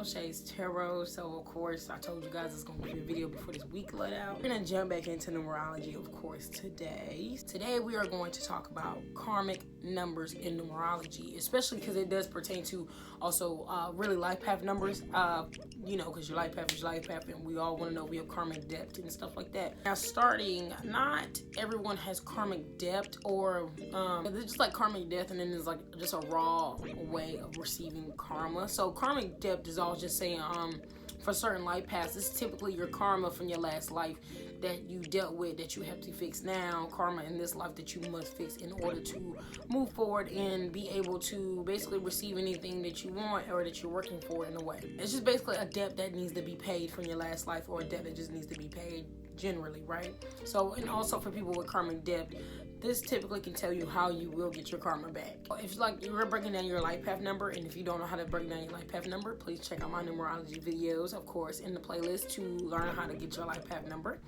Shae's Tarot. So of course I told you guys it's gonna be a video before this week let out. We're gonna jump back into numerology, of course, today. Today we are going to talk about karmic numbers in numerology, especially because it does pertain to also really life path numbers. You know, because your life path is your life path, and we all want to know we have karmic depth and stuff like that. Now, starting, not everyone has karmic depth, or it's just like karmic depth, and then there's like just a raw way of receiving karma. So karmic depth is all just saying for certain life paths, this is typically your karma from your last life that you dealt with, that you have to fix now, karma in this life that you must fix in order to move forward and be able to basically receive anything that you want or that you're working for in a way. It's just basically a debt that needs to be paid from your last life, or a debt that just needs to be paid generally, right? So, and also for people with karmic debt, this typically can tell you how you will get your karma back. If like you're breaking down your life path number, and if you don't know how to break down your life path number, please check out my numerology videos, of course, in the playlist to learn how to get your life path number.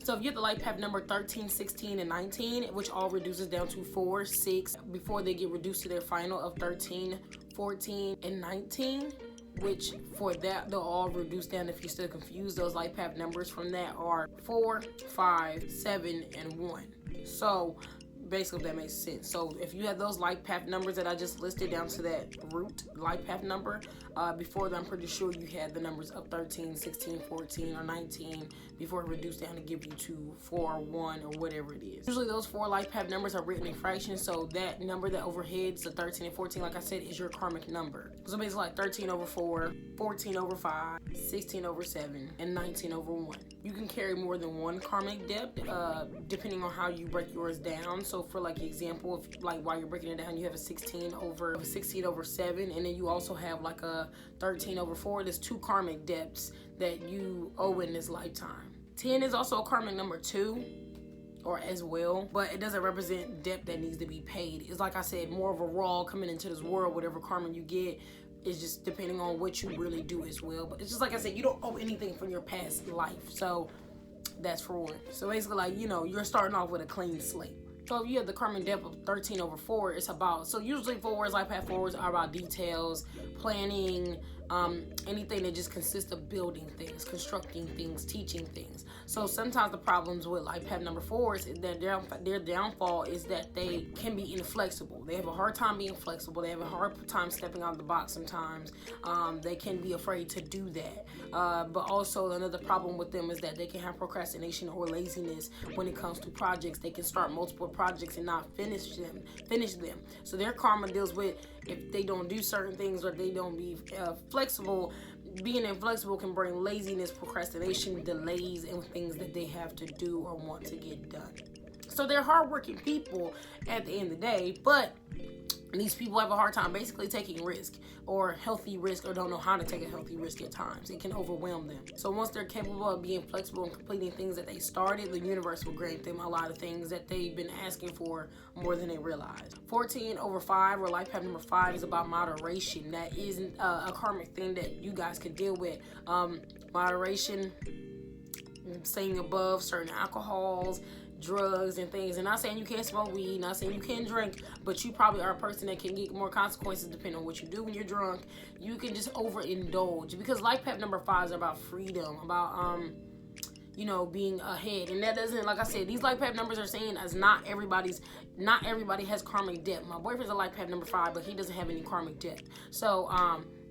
So if you have the life path number 13, 16, and 19, which all reduces down to 4, 6, before they get reduced to their final of 13, 14, and 19, which for that they'll all reduce down. If you're still confused, those life path numbers from that are 4, 5, 7, and 1. So basically, if that makes sense. So if you have those life path numbers that I just listed down to that root life path number, before that I'm pretty sure you had the numbers of 13, 16, 14, or 19 before it reduced down to give you to 4, 1, or whatever it is. Usually those 4 life path numbers are written in fractions, so that number that overheads the 13 and 14, like I said, is your karmic number. So basically like 13 over 4, 14 over 5, 16 over 7, and 19 over 1. You can carry more than one karmic debt depending on how you break yours down. So for like example, if like while you're breaking it down, you have a 16 over 7, and then you also have like a 13 over 4. There's 2 karmic debts that you owe in this lifetime. 10 is also a karmic number 2, or as well, but it doesn't represent debt that needs to be paid. It's like I said, more of a raw coming into this world. Whatever karma you get is just depending on what you really do as well. But it's just like I said, you don't owe anything from your past life, so that's for one. So basically, like, you know, you're starting off with a clean slate. So if you have the karmic depth of 13 over 4, it's about, so usually 4s, life path 4s are about details, planning, anything that just consists of building things, constructing things, teaching things. So sometimes the problems with life path number 4s is that their downfall is that they can be inflexible. They have a hard time being flexible. They have a hard time stepping out of the box sometimes. They can be afraid to do that. But also another problem with them is that they can have procrastination or laziness when it comes to projects. They can start multiple projects and not finish them. So their karma deals with, if they don't do certain things or they don't be flexible, being inflexible can bring laziness, procrastination, delays, and things that they have to do or want to get done. So they're hardworking people at the end of the day, but these people have a hard time basically taking risk, or healthy risk, or don't know how to take a healthy risk at times. It can overwhelm them. So once they're capable of being flexible and completing things that they started, the universe will grant them a lot of things that they've been asking for more than they realize. 14 over 5, or life path number 5, is about moderation. That isn't a karmic thing that you guys could deal with. Moderation, staying above certain alcohols, drugs, and things. And not saying you can't smoke weed, not saying you can't drink, but you probably are a person that can get more consequences depending on what you do when you're drunk. You can just overindulge, because life path number 5 is about freedom, about you know, being ahead. And that doesn't, like I said, these life path numbers are saying as not everybody has karmic debt. My boyfriend's a life path number 5, but he doesn't have any karmic debt. So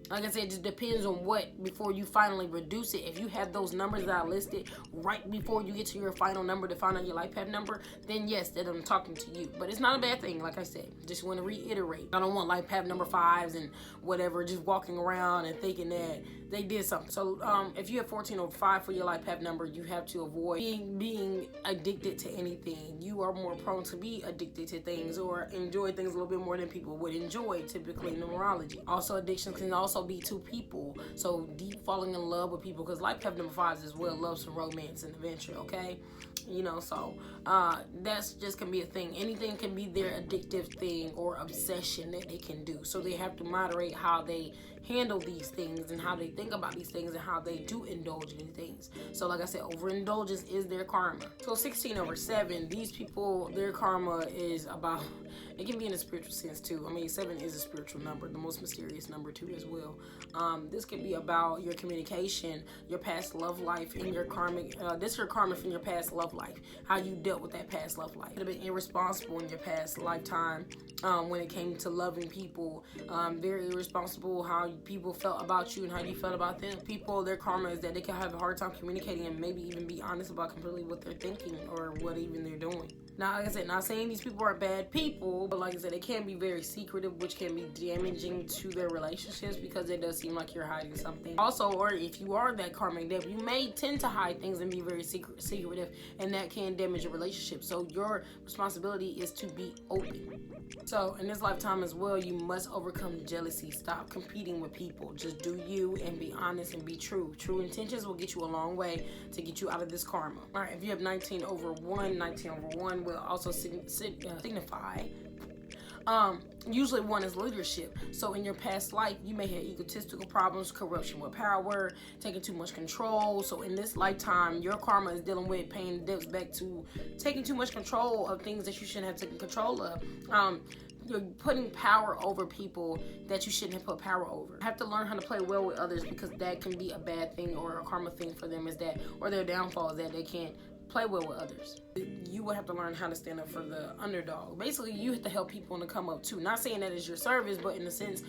like I said, it just depends on what, before you finally reduce it. If you have those numbers that I listed right before you get to your final number to find out your life path number, then yes, that I'm talking to you. But it's not a bad thing, like I said. Just want to reiterate. I don't want life path number 5s and whatever just walking around and thinking that they did something. So if you have 14 over 5 for your life path number, you have to avoid being addicted to anything. You are more prone to be addicted to things, or enjoy things a little bit more than people would enjoy, typically in numerology. Also, addiction can also be to people. So deep falling in love with people, because life path number 5 as well loves some romance and adventure, okay? You know, so that's just can be a thing. Anything can be their addictive thing or obsession that they can do. So they have to moderate how they handle these things and how they think about these things and how they do indulge in things. So like I said, overindulgence is their karma. So 16 over 7, these people, their karma is about, it can be in a spiritual sense too. I mean, 7 is a spiritual number, the most mysterious number too as well. This could be about your communication, your past love life, and your karmic, this is your karma from your past love life, how you dealt with that past love life. You could have been irresponsible in your past lifetime when it came to loving people, very irresponsible, how people felt about you and how you felt about them. People, their karma is that they can have a hard time communicating and maybe even be honest about completely what they're thinking or what even they're doing. Now, like I said, not saying these people are bad people, but like I said, they can be very secretive, which can be damaging to their relationships because it does seem like you're hiding something. Also, or if you are that karmic debt, you may tend to hide things and be very secretive, and that can damage a relationship. So your responsibility is to be open. So in this lifetime as well, you must overcome jealousy. Stop competing with people. Just do you and be honest and be true. True intentions will get you a long way to get you out of this karma. All right, if you have 19 over 1, 19 over 1 will also signify usually 1 is leadership. So in your past life, you may have egotistical problems, corruption with power, taking too much control. So in this lifetime, your karma is dealing with paying the debts back to taking too much control of things that you shouldn't have taken control of. You're putting power over people that you shouldn't have put power over. You have to learn how to play well with others, because that can be a bad thing or a karma thing for them, is that, or their downfall is that they can't play well with others. You will have to learn how to stand up for the underdog. Basically, you have to help people to come up too. Not saying that is your service, but in a sense,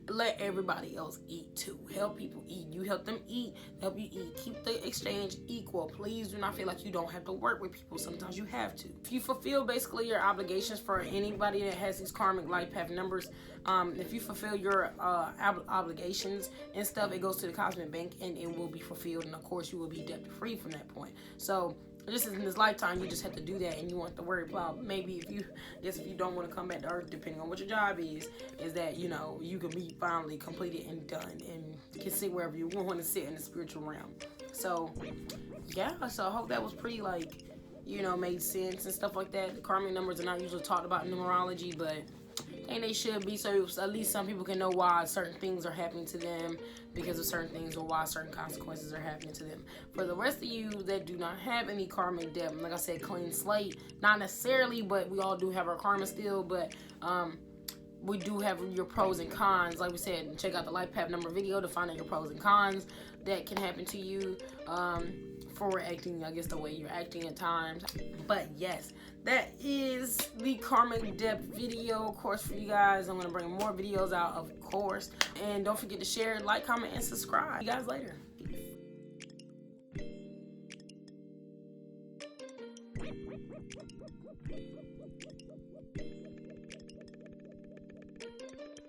let everybody else eat too. Help people eat. You help them eat, help you eat. Keep the exchange equal. Please do not feel like you don't have to work with people. Sometimes you have to. If you fulfill basically your obligations for anybody that has these karmic life path numbers, if you fulfill your obligations and stuff, it goes to the cosmic bank and it will be fulfilled. And of course, you will be debt free from that point. So just in this lifetime, you just have to do that, and you want to worry about maybe if you don't want to come back to Earth, depending on what your job is that, you know, you can be finally completed and done and can sit wherever you want to sit in the spiritual realm. So yeah, so I hope that was pretty, like, you know, made sense and stuff like that. The karmic numbers are not usually talked about in numerology, but I think they should be, so at least some people can know why certain things are happening to them because of certain things, or why certain consequences are happening to them. For the rest of you that do not have any karmic debt, like I said, clean slate, not necessarily, but we all do have our karma still, but we do have your pros and cons. Like we said, check out the life path number video to find out your pros and cons that can happen to you for acting, I guess, the way you're acting at times. But yes, that is the karmic depth video, of course, for you guys. I'm going to bring more videos out, of course. And don't forget to share, like, comment, and subscribe. See you guys later.